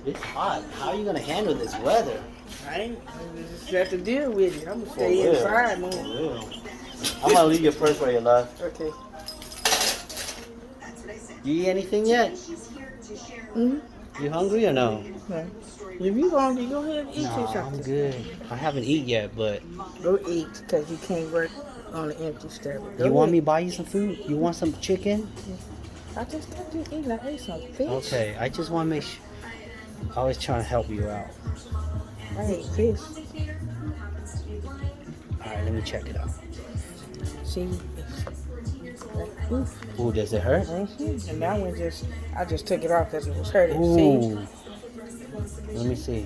It's hot. How are you gonna handle this weather? I ain't just have to deal with it. I'm gonna For stay real. inside, For man. real. I'm gonna leave your purse where you left. Okay. You eat anything yet? Mm-hmm. You hungry or no? No. If you hungry, go ahead and eat you No, something. I'm good. I haven't eaten yet, but Go eat, because you can't work on an empty stomach. Go you want ahead. me to buy you some food? You want some chicken? I just got you eating. I ate some fish. Okay, I just want to make sure. I was trying to help you out. I ate fish. Alright, let me check it out. See? Oof. Ooh, does it hurt? Mm-hmm. And that one I just took it off because it was hurting. Ooh. See? Let me see.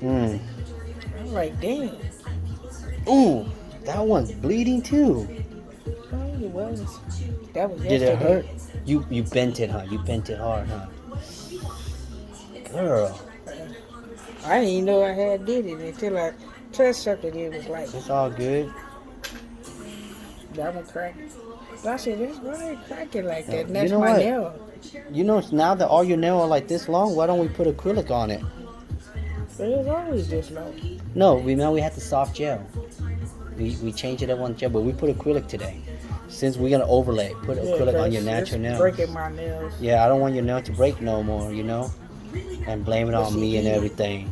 Mmm. I'm like, damn. Ooh, that one's bleeding too. Oh, it was. That was Did it yesterday. hurt? You bent it, huh? You bent it hard, huh? Girl, I didn't even know I had did it until I touched something. It was like, it's all good. that one cracked. I said, that's why it cracking like that. And You that's know my what? nail. You know, now that all your nails are like this long, why don't we put acrylic on it? But it was always this low. No, remember we had the soft gel. We changed it at one gel, but we put acrylic today. Since we're gonna overlay, put acrylic on your natural nails. Breaking my nails. Yeah, I don't want your nail to break no more, you know? And blame it on me and everything.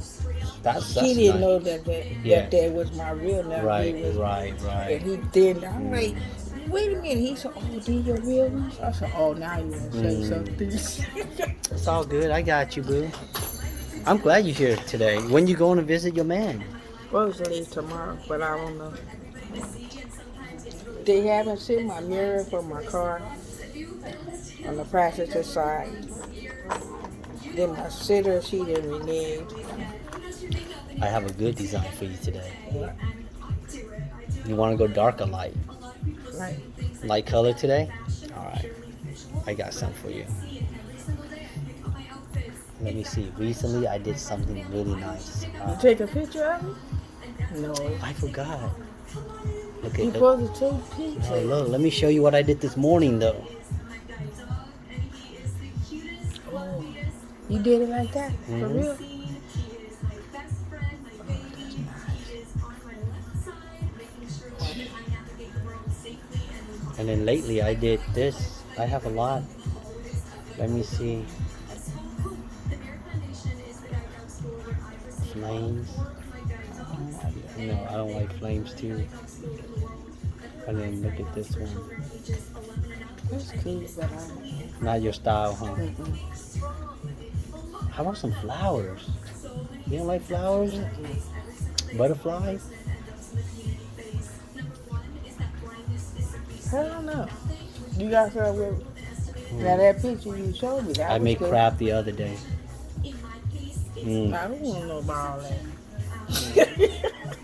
That's He didn't nice. know that was my real nail. Right, He was, right, And right. he did. I'm like, wait a minute. He said, oh, these your real ones? I said, oh, now you want to say something. It's all good. I got you, boo. I'm glad you're here today. When you going to visit your man? Supposed to leave tomorrow, but I don't know. They haven't seen my mirror for my car on the passenger side. Then my sitter, she didn't renege. I have a good design for you today. You want to go dark or light? Like, Light color today? Alright. I got some for you. Let me see. Recently, I did something really nice. you take a picture of it? No. I forgot. Look You at supposed to take Oh, pictures. look, let me show you what I did this morning, though. Oh, you did it like that? For Mhm. real? And then lately, I did this. I have a lot. Let me see. Flames. No, I don't like flames too. And then look at this one. That's cool, but Not your style, huh? Mm-mm. How about some flowers? You don't like flowers? Butterflies? I don't know. You got something with Now that picture you showed me, that I was made good. crab the other day. Mm. I don't want to know about all that.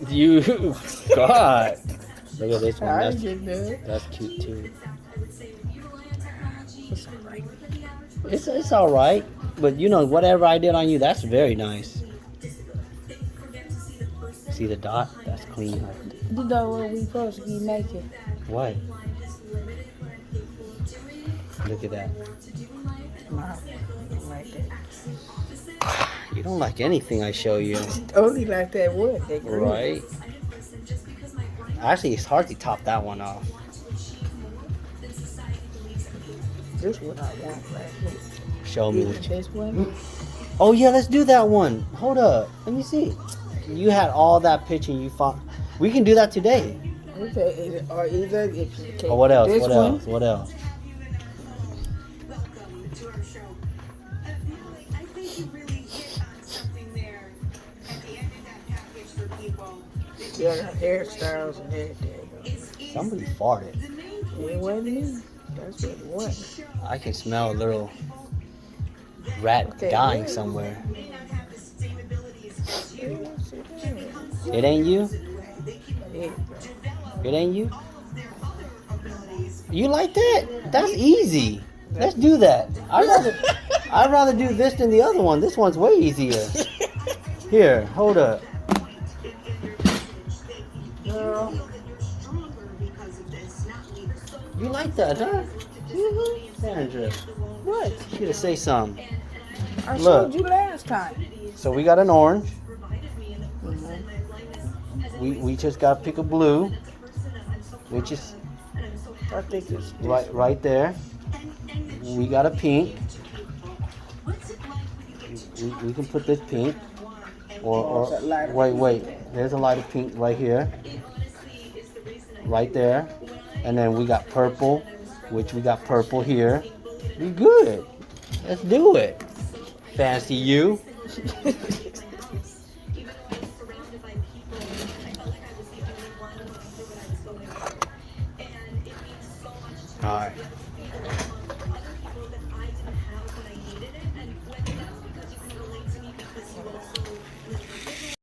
You, God. Look at this one. I That's, get that. that's cute too. It's all right. It's all right, but you know whatever I did on you, that's very nice. See the dot? That's clean. You know what we supposed to be making? What? Look at that. Nah, I don't like that. You don't like anything I show you, Only like that wood. They green. right? Actually, it's hard to top that one off. This one I want right here. Show me. This one? Oh yeah, let's do that one. Hold up, let me see. You had all that picture and you found. We can do that today. Okay, or either if you take Or what else? this What one, else? What else? yeah, hairstyles and everything. Somebody farted. It wasn't me. That's what it was. I can smell a little rat Okay, dying yeah. somewhere. Yes, it is. It ain't you? Yeah. It ain't you? You like that? That's easy. Let's do that. I'd rather do this than the other one. This one's way easier. Here, hold up. Girl. You like that, huh? Sandra, What? you gotta say something. I Look. showed you last time. So we got an orange. Mm-hmm. We just got to pick a blue, which is I think it's this right there. We got a pink. We can put this pink. Oh, it's a lighter Wait. There's a light of pink right here. Right there. And then we got purple, which we got purple here. We good. Let's do it. Fancy you. All right.